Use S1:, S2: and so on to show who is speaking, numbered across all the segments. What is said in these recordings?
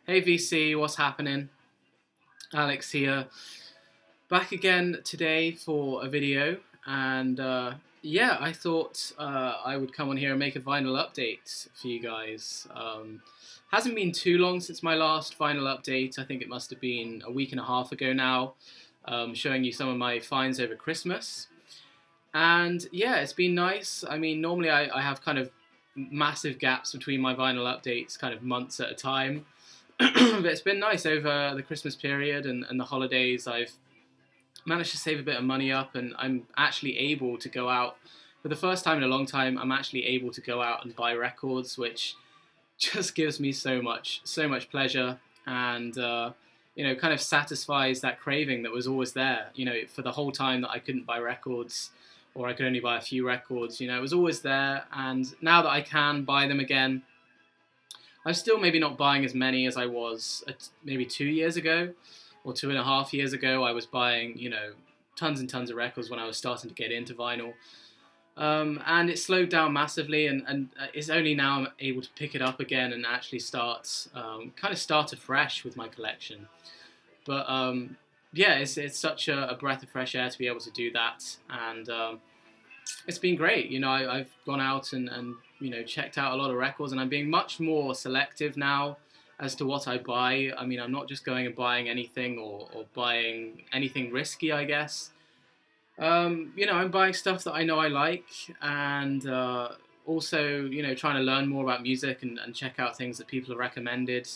S1: Hey VC, what's happening? Alex here, back again today for a video, and yeah, I thought I would come on here and make a vinyl update for you guys. Hasn't been too long since my last vinyl update. I think it must have been a week and a half ago now, showing you some of my finds over Christmas. And yeah, it's been nice. I mean, normally I have kind of massive gaps between my vinyl updates, kind of months at a time. But it's been nice over the Christmas period and the holidays. I've managed to save a bit of money up, and I'm actually able to go out. For the first time in a long time, I'm actually able to go out and buy records, which just gives me so much pleasure, and you know, kind of satisfies that craving that was always there. You know, for the whole time that I couldn't buy records, or I could only buy a few records. You know, it was always there, and now that I can buy them again, I'm still maybe not buying as many as I was maybe 2 years ago, or 2.5 years ago. I was buying, you know, tons and tons of records when I was starting to get into vinyl. And it slowed down massively, and it's only now I'm able to pick it up again and actually start, kind of start afresh with my collection. But yeah, it's such a breath of fresh air to be able to do that, and it's been great. You know, I've gone out and you know, checked out a lot of records, and I'm being much more selective now as to what I buy. I mean, I'm not just going and buying anything or buying anything risky, I guess. You know, I'm buying stuff that I know I like, and also, you know, trying to learn more about music and check out things that people have recommended.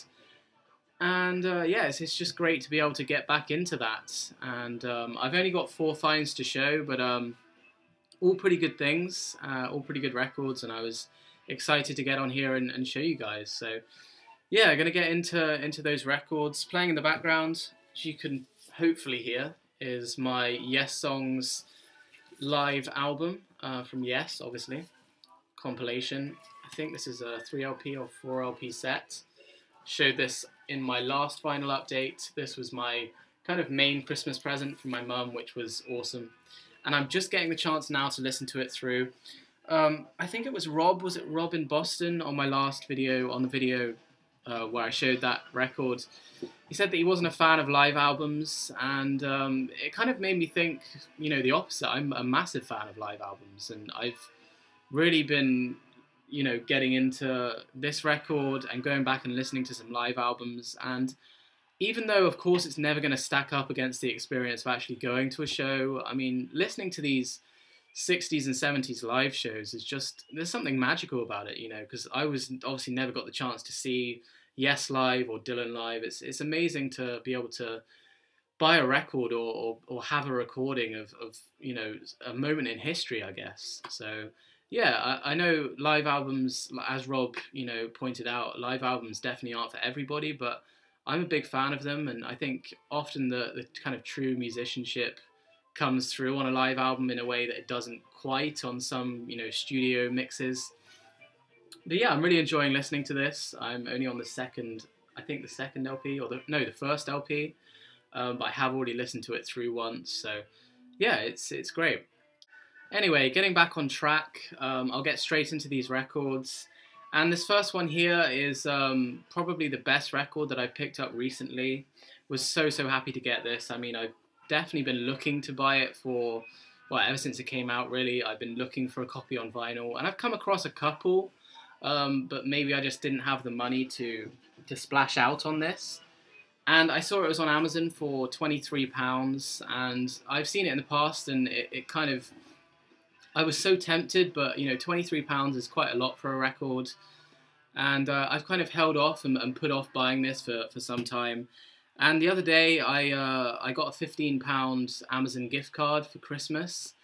S1: And yeah, it's just great to be able to get back into that. And I've only got 4 finds to show, but all pretty good things, all pretty good records, and I was excited to get on here and show you guys. So yeah, I'm gonna get into those records. Playing in the background, as you can hopefully hear, is my Yes Songs live album from Yes, obviously, compilation. I think this is a 3 LP or 4 LP set. Showed this in my last vinyl update. This was my kind of main Christmas present from my mum, which was awesome. And I'm just getting the chance now to listen to it through. I think it was Rob, was it Rob in Boston, on my last video, on the video where I showed that record. He said that he wasn't a fan of live albums, and it kind of made me think, you know, the opposite. I'm a massive fan of live albums, and I've really been, you know, getting into this record and going back and listening to some live albums. And even though, of course, it's never going to stack up against the experience of actually going to a show, I mean, listening to these 60s and 70s live shows is just, there's something magical about it, you know, because I was obviously never got the chance to see Yes live or Dylan live. It's amazing to be able to buy a record or have a recording of, you know, a moment in history, I guess. So yeah, I know live albums, as Rob, you know, pointed out, live albums definitely aren't for everybody, but I'm a big fan of them, and I think often the kind of true musicianship comes through on a live album in a way that it doesn't quite on some, you know, studio mixes. But yeah, I'm really enjoying listening to this. I'm only on the second, I think the second LP, or the first LP, but I have already listened to it through once, so yeah, it's great. Anyway, getting back on track, I'll get straight into these records. And this first one here is probably the best record that I've picked up recently. Was so happy to get this. I mean, I've definitely been looking to buy it for, well, ever since it came out, really. I've been looking for a copy on vinyl, and I've come across a couple, but maybe I just didn't have the money to splash out on this. And I saw it was on Amazon for £23, and I've seen it in the past, and it kind of, I was so tempted, but you know, £23 is quite a lot for a record, and I've kind of held off and put off buying this for some time. And the other day, I got a £15 Amazon gift card for Christmas,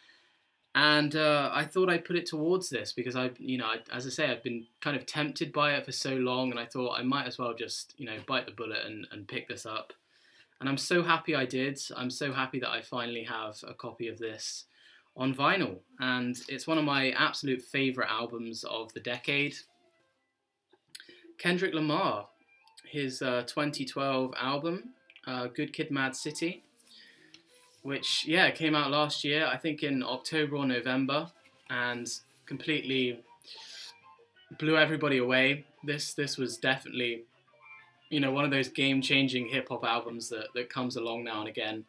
S1: and I thought I'd put it towards this because you know, as I say, I've been kind of tempted by it for so long, and I thought I might as well just, you know, bite the bullet and pick this up. And I'm so happy I did. I'm so happy that I finally have a copy of this on vinyl, and it's one of my absolute favourite albums of the decade. Kendrick Lamar, his 2012 album, Good Kid, M.A.A.d City, which, yeah, came out last year, I think in October or November, and completely blew everybody away. This was definitely you know, one of those game-changing hip-hop albums that comes along now and again.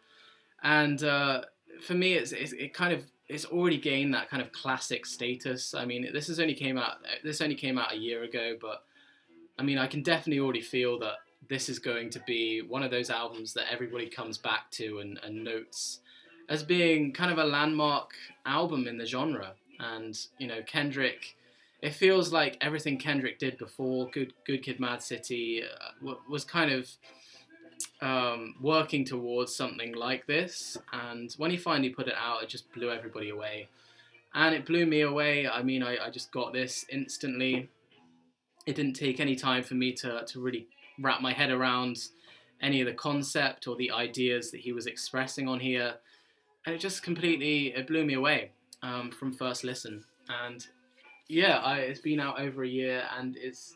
S1: And for me, it's already gained that kind of classic status. I mean, this only came out a year ago, but I mean, I can definitely already feel that this is going to be one of those albums that everybody comes back to and notes as being kind of a landmark album in the genre. And you know, Kendrick, it feels like everything Kendrick did before Good Kid, Mad City was kind of working towards something like this. And when he finally put it out, it just blew everybody away. And it blew me away. I mean, I just got this instantly. It didn't take any time for me to really wrap my head around any of the concept or the ideas that he was expressing on here. And it just completely, it blew me away from first listen. And yeah, it's been out over a year, and it's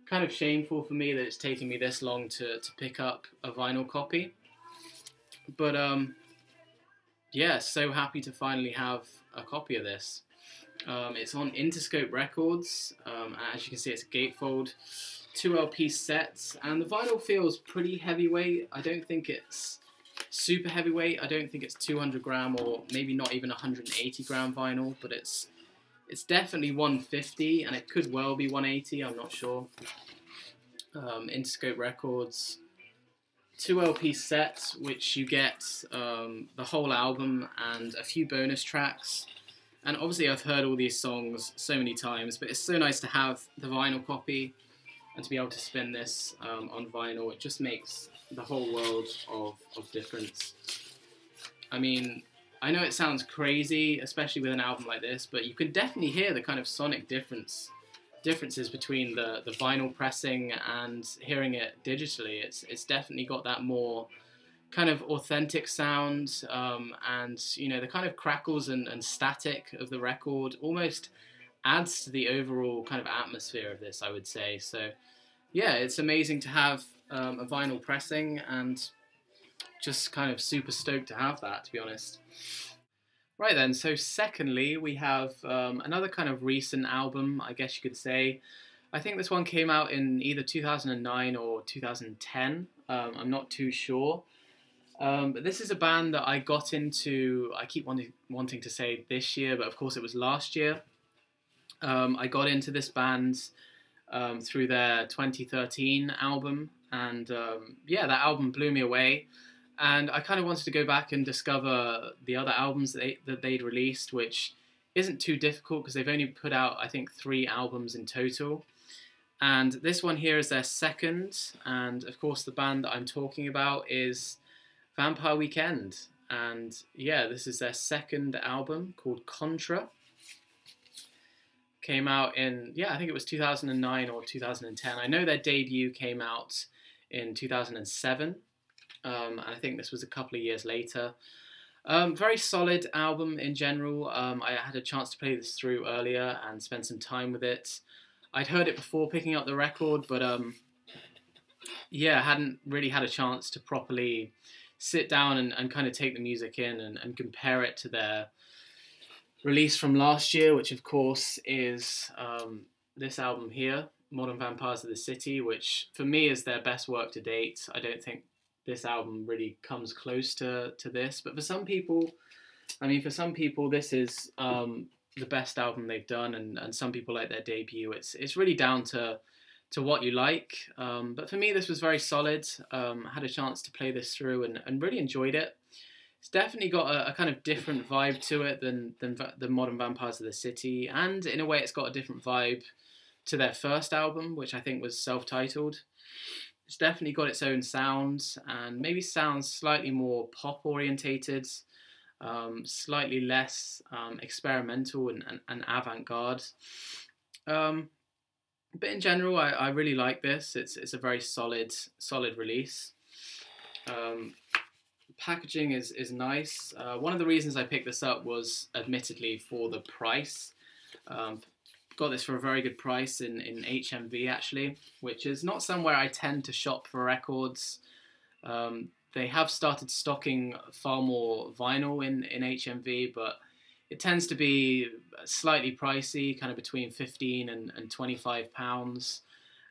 S1: kind of shameful for me that it's taken me this long to pick up a vinyl copy. But yeah, so happy to finally have a copy of this. It's on Interscope Records. As you can see, it's a gatefold 2 LP set, and the vinyl feels pretty heavyweight. I don't think it's super heavyweight. I don't think it's 200 gram or maybe not even 180 gram vinyl, but it's definitely 150, and it could well be 180, I'm not sure. Interscope Records 2 LP set, which you get the whole album and a few bonus tracks. And obviously I've heard all these songs so many times, but it's so nice to have the vinyl copy and to be able to spin this on vinyl. It just makes the whole world of difference. I mean, I know it sounds crazy, especially with an album like this, but you can definitely hear the kind of sonic differences between the vinyl pressing and hearing it digitally. It's definitely got that more kind of authentic sound, and you know, the kind of crackles and static of the record almost adds to the overall kind of atmosphere of this, I would say. So yeah, it's amazing to have a vinyl pressing, and just kind of super stoked to have that, to be honest. Right then, so secondly, we have another kind of recent album, I guess you could say. I think this one came out in either 2009 or 2010. I'm not too sure. But this is a band that I got into, I keep wanting to say this year, but of course it was last year. I got into this band through their 2013 album, and yeah, that album blew me away. And I kind of wanted to go back and discover the other albums that they'd released, which isn't too difficult because they've only put out, I think, 3 albums in total. And this one here is their second, and of course the band that I'm talking about is Vampire Weekend. And yeah, this is their second album called Contra. Came out in, yeah, I think it was 2009 or 2010. I know their debut came out in 2007. And I think this was a couple of years later. Very solid album in general. I had a chance to play this through earlier and spend some time with it. I'd heard it before picking up the record, but yeah, hadn't really had a chance to properly sit down and kind of take the music in and compare it to their release from last year, which of course is this album here, Modern Vampires of the City, which for me is their best work to date. I don't think this album really comes close to this, but for some people, I mean, for some people this is the best album they've done, and some people like their debut. It's really down to what you like, but for me this was very solid. I had a chance to play this through and really enjoyed it. It's definitely got a kind of different vibe to it than the Modern Vampires of the City, and in a way it's got a different vibe to their first album, which I think was self-titled. It's definitely got its own sound, and maybe sounds slightly more pop orientated, slightly less experimental and avant-garde. But in general, I really like this. It's a very solid release. Packaging is nice. One of the reasons I picked this up was admittedly for the price. Got this for a very good price in HMV actually, which is not somewhere I tend to shop for records. They have started stocking far more vinyl in HMV, but it tends to be slightly pricey, kind of between £15 and £25.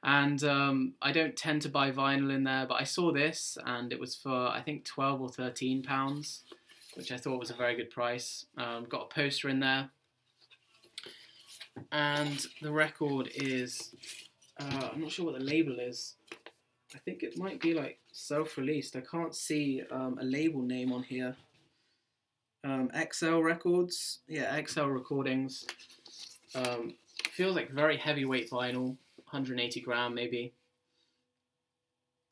S1: And I don't tend to buy vinyl in there, but I saw this and it was for I think £12 or £13, which I thought was a very good price. Got a poster in there, and the record is I'm not sure what the label is. I think it might be like self-released. I can't see a label name on here. XL Records, yeah, XL Recordings. Feels like very heavyweight vinyl, 180 gram maybe,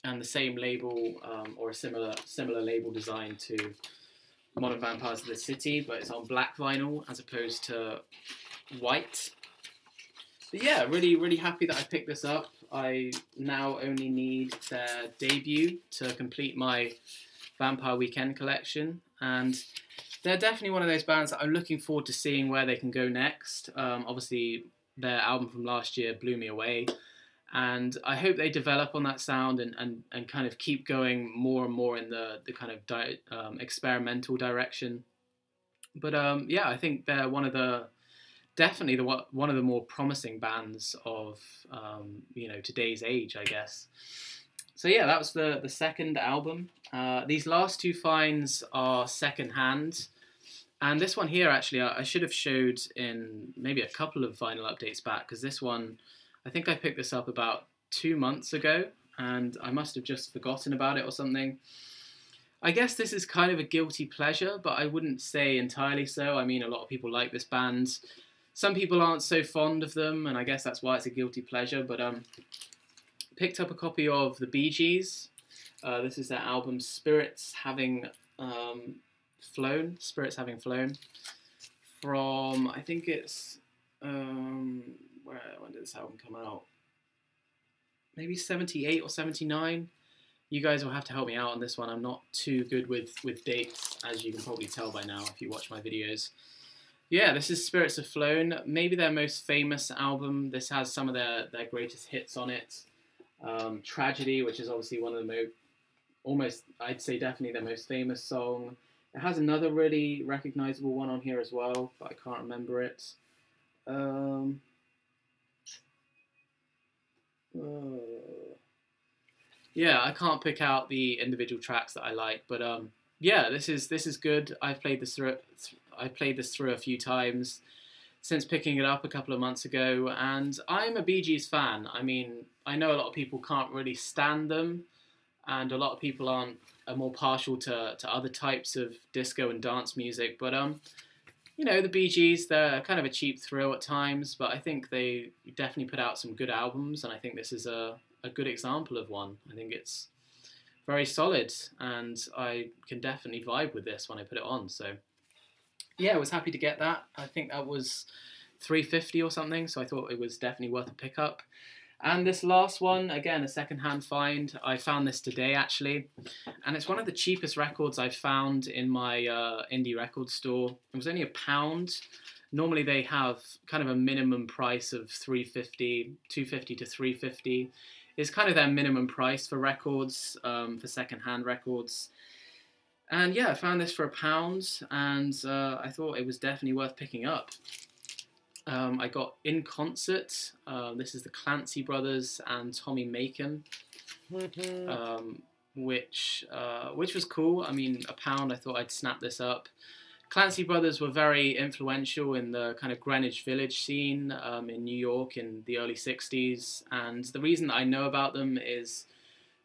S1: and the same label or a similar label design to Modern Vampires of the City, but it's on black vinyl as opposed to white. But yeah, really happy that I picked this up. I now only need their debut to complete my Vampire Weekend collection, and they're definitely one of those bands that I'm looking forward to seeing where they can go next. Obviously, their album from last year blew me away, and I hope they develop on that sound and kind of keep going more and more in the kind of experimental direction. But yeah, I think they're definitely one of the more promising bands of today's age, I guess. So yeah, that was the second album. These last two finds are secondhand, and this one here actually I should have showed in maybe a couple of vinyl updates back, because this one I think I picked this up about 2 months ago and I must have just forgotten about it or something. I guess this is kind of a guilty pleasure, but I wouldn't say entirely so. I mean, a lot of people like this band. Some people aren't so fond of them, and I guess that's why it's a guilty pleasure. But picked up a copy of the Bee Gees. This is their album Spirits Having Flown. Spirits Having Flown. From, I think it's when did this album come out? Maybe 78 or 79. You guys will have to help me out on this one. I'm not too good with dates, as you can probably tell by now if you watch my videos. Yeah, this is Spirits Have Flown, maybe their most famous album. This has some of their greatest hits on it. Tragedy, which is obviously one of the almost, I'd say definitely their most famous song. It has another really recognizable one on here as well, but I can't remember it. Yeah, I can't pick out the individual tracks that I like, but yeah, this is good. I've played this through a few times since picking it up a couple of months ago, and I'm a Bee Gees fan. I mean, I know a lot of people can't really stand them, and a lot of people are more partial to other types of disco and dance music, but you know, the Bee Gees, they're kind of a cheap thrill at times, but I think they definitely put out some good albums, and I think this is a good example of one. I think it's very solid, and I can definitely vibe with this when I put it on. So yeah, I was happy to get that. I think that was $3.50 or something, so I thought it was definitely worth a pickup. And this last one, again, a second-hand find. I found this today, actually, and it's one of the cheapest records I've found in my indie record store. It was only £1. Normally they have kind of a minimum price of $3.50, $2.50 to $3.50. Is kind of their minimum price for records, for second-hand records. And yeah, I found this for £1, and I thought it was definitely worth picking up. I got In Concert. This is the Clancy Brothers and Tommy Macon, which was cool. I mean, £1, I thought I'd snap this up. Clancy Brothers were very influential in the kind of Greenwich Village scene in New York in the early 60s, and the reason that I know about them is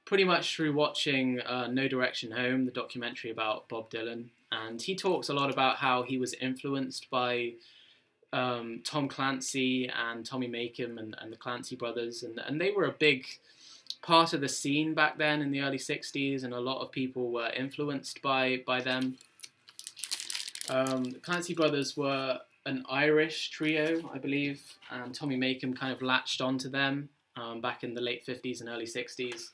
S1: pretty much through watching No Direction Home, the documentary about Bob Dylan, and he talks a lot about how he was influenced by Tom Clancy and Tommy Macon and the Clancy Brothers, and they were a big part of the scene back then in the early 60s, and a lot of people were influenced by them. The Clancy Brothers were an Irish trio, I believe, and Tommy Macon kind of latched onto them back in the late 50s and early 60s.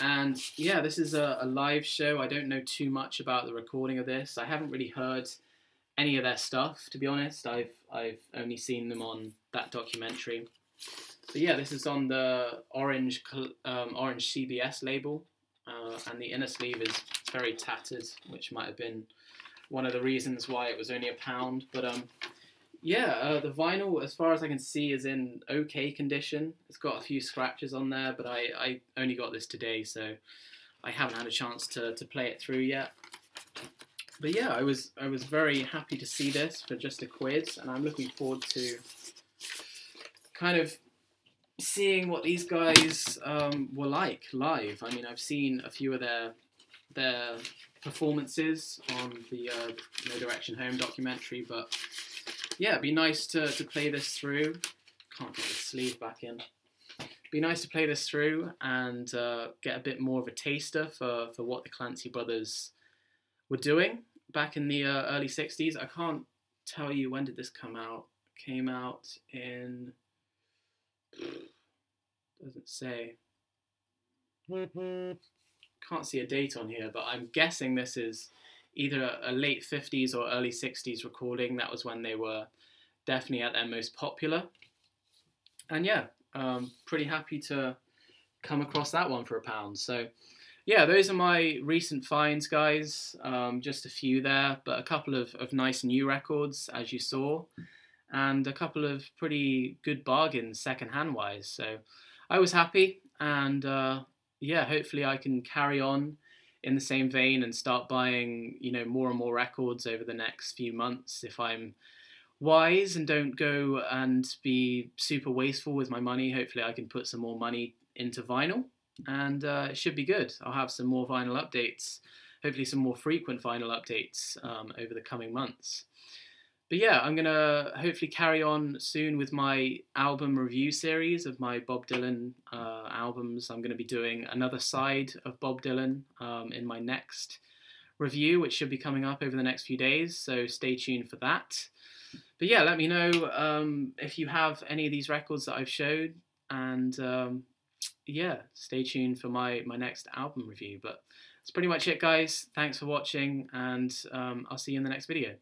S1: And yeah, this is a live show. I don't know too much about the recording of this. I haven't really heard any of their stuff, to be honest. I've only seen them on that documentary. So yeah, this is on the orange CBS label, and the inner sleeve is very tattered, which might have been one of the reasons why it was only £1. But yeah, the vinyl, as far as I can see, is in okay condition. It's got a few scratches on there, but I only got this today, so I haven't had a chance to play it through yet. But yeah, I was very happy to see this for just £1, and I'm looking forward to kind of seeing what these guys were like live. I mean, I've seen a few of their performances on the No Direction Home documentary, but yeah, it'd be nice to play this through. Can't get the sleeve back in. Be nice to play this through and get a bit more of a taster for what the Clancy Brothers were doing back in the early 60s. I can't tell you, when did this come out? It came out in... doesn't say. Can't see a date on here, but I'm guessing this is either a late 50s or early 60s recording. That was when they were definitely at their most popular. And yeah, pretty happy to come across that one for £1. So yeah, those are my recent finds, guys. Just a few there, but a couple of nice new records, as you saw, and a couple of pretty good bargains second-hand wise. So I was happy, and yeah, hopefully I can carry on in the same vein and start buying, you know, more and more records over the next few months if I'm wise and don't go and be super wasteful with my money. Hopefully I can put some more money into vinyl, and it should be good. I'll have some more vinyl updates, hopefully some more frequent vinyl updates over the coming months. But yeah, I'm going to hopefully carry on soon with my album review series of my Bob Dylan albums. I'm going to be doing another side of Bob Dylan in my next review, which should be coming up over the next few days, so stay tuned for that. But yeah, let me know if you have any of these records that I've showed, and yeah, stay tuned for my next album review. But that's pretty much it, guys. Thanks for watching, and I'll see you in the next video.